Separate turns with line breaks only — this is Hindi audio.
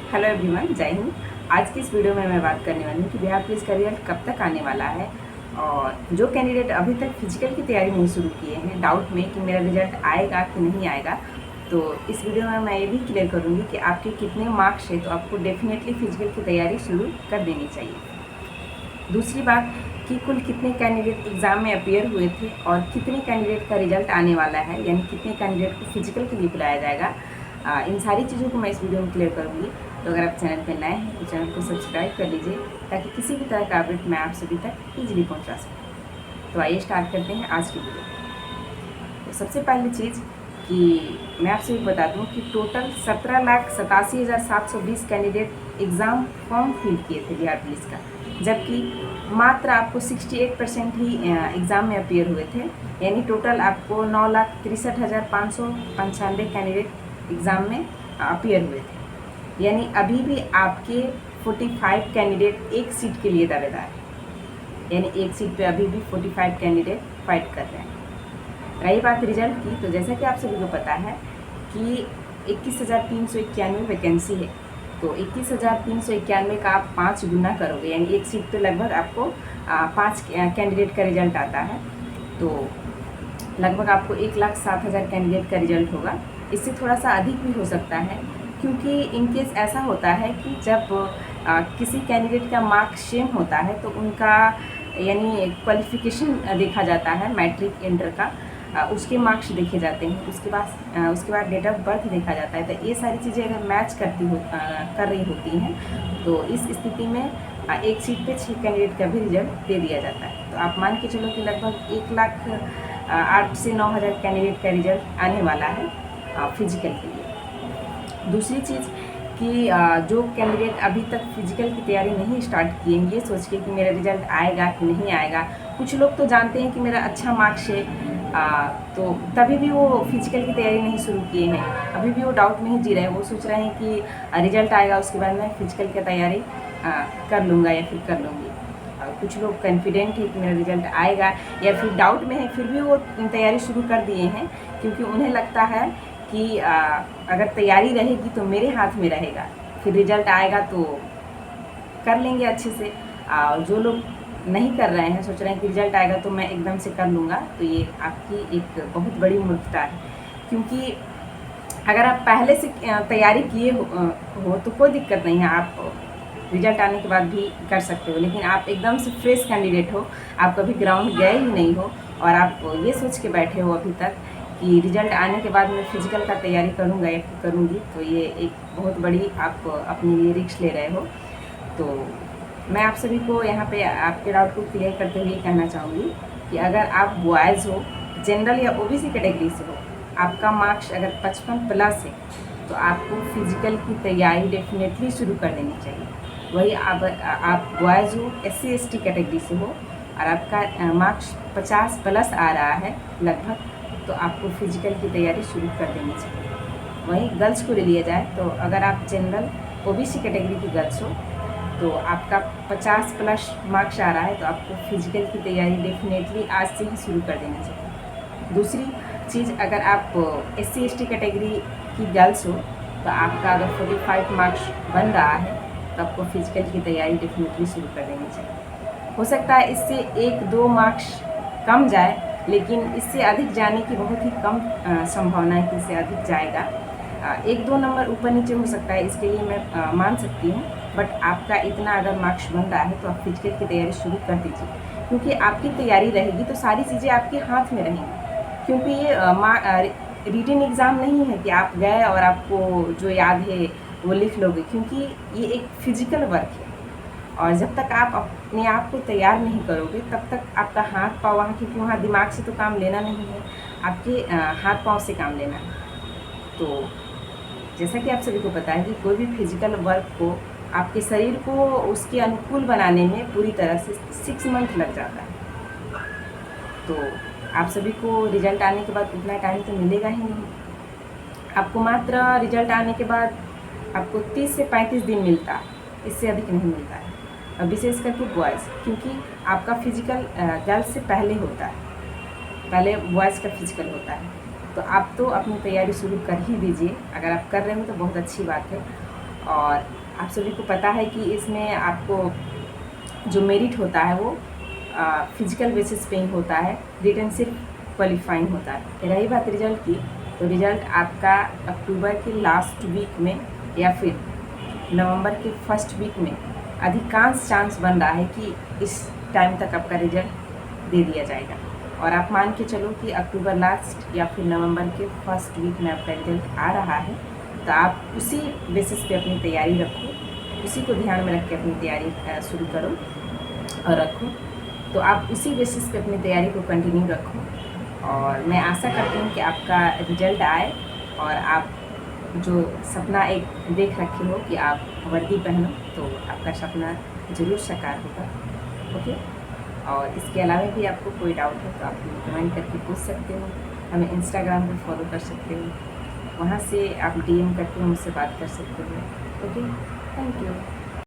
हेलो एवरीवन, जय हिंद। आज की इस वीडियो में मैं बात करने वाली हूँ कि बिहार पुलिस का रिजल्ट कब तक आने वाला है। और जो कैंडिडेट अभी तक फिजिकल की तैयारी नहीं शुरू किए हैं, डाउट में कि मेरा रिजल्ट आएगा कि नहीं आएगा, तो इस वीडियो में मैं ये भी क्लियर करूँगी कि आपके कितने मार्क्स है, तो आपको डेफिनेटली फिजिकल की तैयारी शुरू कर देनी चाहिए। दूसरी बात कि कुल कितने कैंडिडेट एग्ज़ाम में अपियर हुए थे और कितने कैंडिडेट का रिजल्ट आने वाला है, यानी कितने कैंडिडेट को फिजिकल के लिए बुलाया जाएगा। इन सारी चीज़ों को मैं इस वीडियो में क्लियर करूँगी। तो अगर आप चैनल पर नए हैं तो चैनल को सब्सक्राइब कर लीजिए, ताकि किसी भी तरह का अपडेट मैं आप सभी तक ईजिली पहुँचा सकूँ। तो आइए स्टार्ट करते हैं आज की वीडियो। तो सबसे पहली चीज़ कि मैं आपसे भी बता दूँ कि total 17,87,720 candidate exam form fill किए थे बिहार पुलिस का, जबकि मात्र आपको 68% ही एग्ज़ाम में अपियर हुए थे। यानी टोटल आपको 9,63,595 कैंडिडेट एग्ज़ाम में अपियर हुए थे। यानी अभी भी आपके 45 कैंडिडेट एक सीट के लिए दावेदार हैं, यानी एक सीट पे अभी भी 45 कैंडिडेट फाइट कर रहे हैं। रही बात रिजल्ट की, तो जैसा कि आप सभी को पता है कि 21,391 वैकेंसी है, तो 21,391 का आप 5 गुना करोगे, यानी एक सीट पे लगभग आपको 5 कैंडिडेट का रिजल्ट आता है। तो लगभग आपको 1,07,000 कैंडिडेट का रिजल्ट होगा। इससे थोड़ा सा अधिक भी हो सकता है, क्योंकि इनकेस ऐसा होता है कि जब किसी कैंडिडेट का मार्क्स सेम होता है तो उनका यानी क्वालिफिकेशन देखा जाता है, मैट्रिक इंटर का, उसके मार्क्स देखे जाते हैं, उसके बाद डेट ऑफ बर्थ देखा जाता है। तो ये सारी चीज़ें अगर मैच कर रही होती हैं, तो इस स्थिति में एक सीट पे 6 कैंडिडेट का भी रिजल्ट दे दिया जाता है। तो आप मान के चलो कि लगभग 1,08,000 से 9,000 कैंडिडेट का रिजल्ट आने वाला है फिजिकल के लिए। दूसरी चीज़ कि जो कैंडिडेट अभी तक फिजिकल की तैयारी नहीं स्टार्ट किए हैं, ये सोच के कि मेरा रिजल्ट आएगा कि नहीं आएगा। कुछ लोग तो जानते हैं कि मेरा अच्छा मार्क्स है, तो तभी भी वो फिजिकल की तैयारी नहीं शुरू किए हैं, अभी भी वो डाउट में ही जी रहे हैं। वो सोच रहे हैं कि रिजल्ट आएगा उसके बाद मैं फिजिकल की तैयारी कर लूँगा या फिर कर लूँगी। कुछ लोग कॉन्फिडेंट है कि मेरा रिजल्ट आएगा, या फिर डाउट में है फिर भी वो तैयारी शुरू कर दिए हैं, क्योंकि उन्हें लगता है कि अगर तैयारी रहेगी तो मेरे हाथ में रहेगा, फिर रिजल्ट आएगा तो कर लेंगे अच्छे से। और जो लोग नहीं कर रहे हैं, सोच रहे हैं कि रिजल्ट आएगा तो मैं एकदम से कर लूँगा, तो ये आपकी एक बहुत बड़ी मूर्खता है। क्योंकि अगर आप पहले से तैयारी किए हो तो कोई दिक्कत नहीं है, आप रिजल्ट आने के बाद भी कर सकते हो। लेकिन आप एकदम से फ्रेश कैंडिडेट हो, आप कभी ग्राउंड गए ही नहीं हो, और आप ये सोच के बैठे हो अभी तक कि रिजल्ट आने के बाद मैं फिजिकल का तैयारी करूँगा या फिर करूँगी, तो ये एक बहुत बड़ी आप अपने लिए रिस्क ले रहे हो। तो मैं आप सभी को यहाँ पे आपके डाउट को क्लियर करते हुए कहना चाहूँगी कि अगर आप बॉयज़ हो, जनरल या ओबीसी कैटेगरी से हो, आपका मार्क्स अगर 55+ है, तो आपको फिजिकल की तैयारी डेफिनेटली शुरू कर देनी चाहिए। वही आप बॉयज़ हो, SC/ST कैटेगरी से हो और आपका मार्क्स 50+ आ रहा है लगभग, तो आपको फिजिकल की तैयारी शुरू कर देनी चाहिए। वहीं गर्ल्स को ले लिया जाए, तो अगर आप जनरल ओबीसी कैटेगरी की गर्ल्स हो, तो आपका 50+ मार्क्स आ रहा है, तो आपको फिजिकल की तैयारी डेफिनेटली आज से ही शुरू कर देनी चाहिए। दूसरी चीज़, अगर आप SC/ST कैटेगरी की गर्ल्स हो, तो आपका अगर 45 मार्क्स बन रहा है, तो आपको फिजिकल की तैयारी डेफिनेटली शुरू कर देनी चाहिए। हो सकता है इससे 1-2 मार्क्स कम जाए, लेकिन इससे अधिक जाने की बहुत ही कम संभावना है कि इससे अधिक जाएगा। 1-2 नंबर ऊपर नीचे हो सकता है, इसके लिए मैं मान सकती हूँ, बट आपका इतना अगर मार्क्स बन रहा है तो आप फिजिकल की तैयारी शुरू कर दीजिए, क्योंकि आपकी तैयारी रहेगी तो सारी चीज़ें आपके हाथ में रहेंगी। क्योंकि ये रिटन एग्ज़ाम नहीं है कि आप गए और आपको जो याद है वो लिख लोगे, क्योंकि ये एक फिजिकल वर्क है। और जब तक आप अपने आप को तैयार नहीं करोगे, तब तक आपका हाथ पाँव वहाँ, क्योंकि वहाँ दिमाग से तो काम लेना नहीं है, आपके हाथ पाँव से काम लेना है। तो जैसा कि आप सभी को पता है कि कोई भी फिजिकल वर्क को, आपके शरीर को उसके अनुकूल बनाने में पूरी तरह से 6 मंथ लग जाता है। तो आप सभी को रिजल्ट आने के बाद उतना टाइम तो मिलेगा ही नहीं। आपको मात्र रिजल्ट आने के बाद आपको 30 से 35 दिन मिलता है, इससे अधिक नहीं मिलता है। और विशेष करके बॉयज़, क्योंकि आपका फिजिकल गर्ल्स से पहले होता है, पहले बॉयज़ का फिजिकल होता है। तो आप तो अपनी तैयारी शुरू कर ही दीजिए। अगर आप कर रहे हो तो बहुत अच्छी बात है। और आप सभी को पता है कि इसमें आपको जो मेरिट होता है वो फिजिकल बेसिस पे ही होता है, रिटन सिर्फ क्वालिफाइंग होता है। रही बात रिजल्ट की, तो रिजल्ट आपका अक्टूबर के लास्ट वीक में या फिर नवंबर के फर्स्ट वीक में अधिकांश चांस बन रहा है कि इस टाइम तक आपका रिजल्ट दे दिया जाएगा। और आप मान के चलो कि अक्टूबर लास्ट या फिर नवंबर के फर्स्ट वीक में आपका रिजल्ट आ रहा है, तो आप उसी बेसिस पे अपनी तैयारी रखो, उसी को ध्यान में रख के अपनी तैयारी शुरू करो और रखो। तो आप उसी बेसिस पे अपनी तैयारी को कंटिन्यू रखो और मैं आशा करती हूँ कि आपका रिजल्ट आए और आप जो सपना एक देख रखे हो कि आप वर्दी पहनो, तो आपका सपना ज़रूर साकार होगा। ओके, और इसके अलावा भी आपको कोई डाउट हो तो आप कमेंट करके पूछ सकते हो, हमें इंस्टाग्राम पर फॉलो कर सकते हो, वहाँ से आप DM करके मुझसे बात कर सकते हो। Okay, thank you.